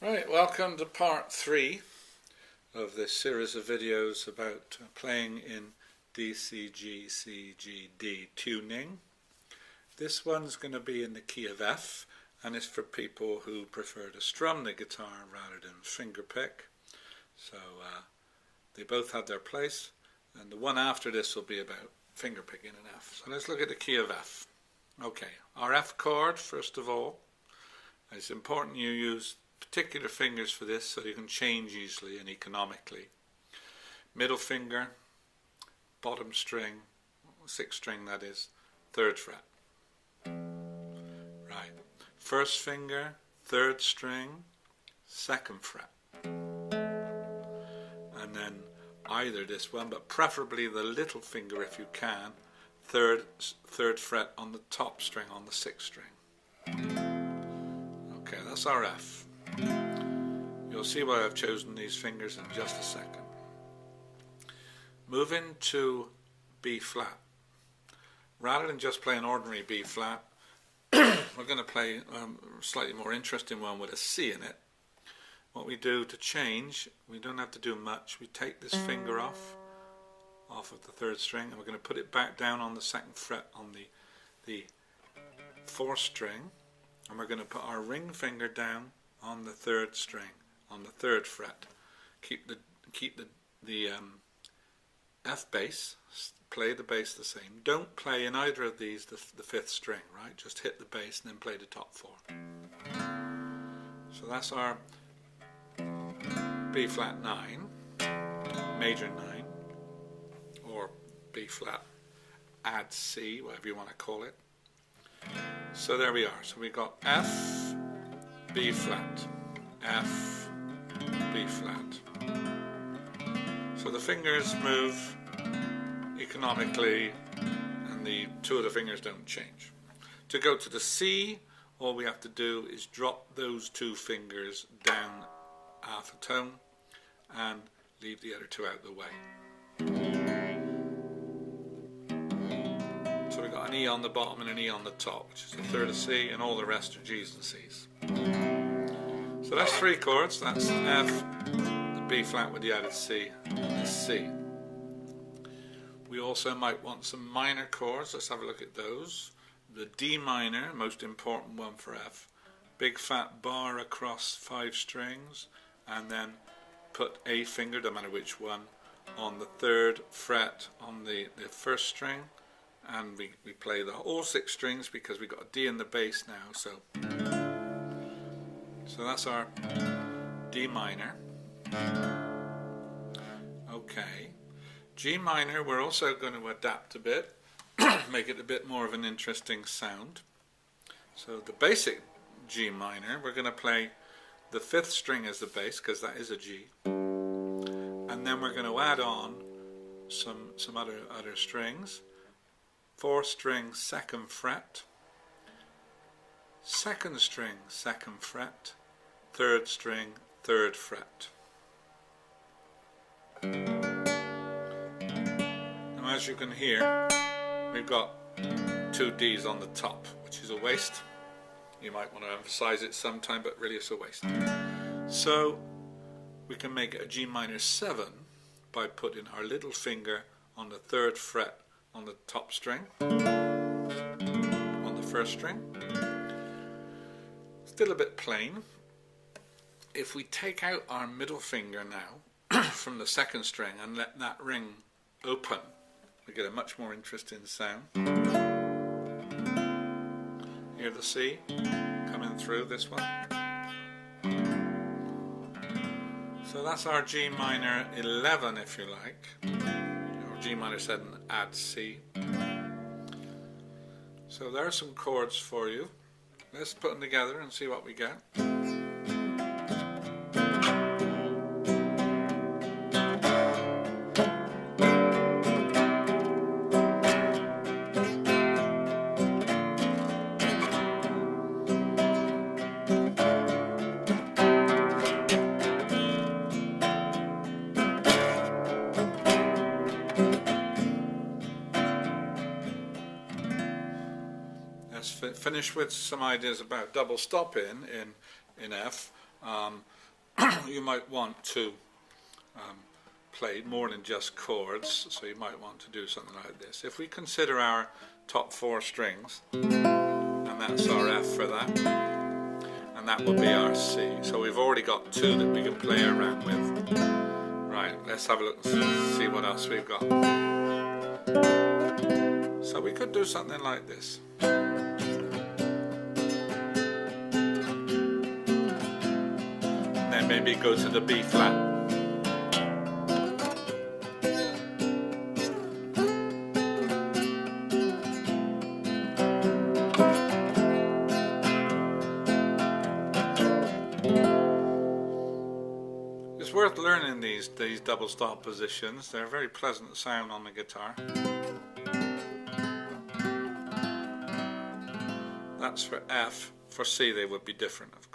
Right, welcome to part 3 of this series of videos about playing in DGCGCD Tuning. This one's going to be in the key of F, and it's for people who prefer to strum the guitar rather than fingerpick. So they both have their place, and the one after this will be about fingerpicking in F. So let's look at the key of F. Okay, our F chord, first of all. It's important you use particular fingers for this so you can change easily and economically. Middle finger, bottom string, 6th string that is, 3rd fret. Right. First finger, 3rd string, 2nd fret. And then either this one, but preferably the little finger if you can, 3rd fret on the top string, on the 6th string. Okay, that's our F. You'll see why I've chosen these fingers in just a second. Moving to B flat. Rather than just play an ordinary B flat, we're going to play a slightly more interesting one with a C in it. What we do to change, we don't have to do much. We take this finger off of the 3rd string, and we're going to put it back down on the 2nd fret on the 4th string, and we're going to put our ring finger down on the 3rd string, on the 3rd fret. Keep the F bass, play the bass the same. Don't play in either of these the 5th string, right? Just hit the bass and then play the top 4. So that's our B flat 9, major 9, or B flat add C, whatever you want to call it. So there we are. So we got F, B flat, F, B flat. So the fingers move economically and the 2 of the fingers don't change. To go to the C, all we have to do is drop those 2 fingers down half a tone and leave the other 2 out of the way. So we've got an E on the bottom and an E on the top, which is a 3rd of C, and all the rest are G's and C's. So that's 3 chords. That's F, the B flat with the added C, and the C. We also might want some minor chords. Let's have a look at those. The D minor, most important one for F. Big fat bar across 5 strings, and then put a finger, no matter which one, on the 3rd fret on the 1st string, and we play all 6 strings because we've got a D in the bass now. So that's our D minor. Okay. G minor, we're also going to adapt a bit, make it a bit more of an interesting sound. So the basic G minor, we're going to play the 5th string as the bass, because that is a G. And then we're going to add on some other strings. 4th string, 2nd fret. 2nd string, 2nd fret. 3rd string, 3rd fret. Now as you can hear, we've got 2 D's on the top, which is a waste. You might want to emphasize it sometime, but really it's a waste. So we can make it a G minor 7 by putting our little finger on the 3rd fret on the top string, on the 1st string. Still a bit plain. If we take out our middle finger now from the 2nd string and let that ring open, we get a much more interesting sound. Hear the C coming through this one. So that's our G minor 11, if you like, or G minor 7 add C. So there are some chords for you. Let's put them together and see what we get. Finish with some ideas about double stopping in F. you might want to play more than just chords, so you might want to do something like this. If we consider our top 4 strings, and that's our F for that, and that will be our C. So we've already got 2 that we can play around with. Right, let's have a look and see what else we've got. So we could do something like this. Then maybe go to the B flat. It's worth learning these double stop positions. They're a very pleasant sound on the guitar. That's for F. For C they would be different, of course.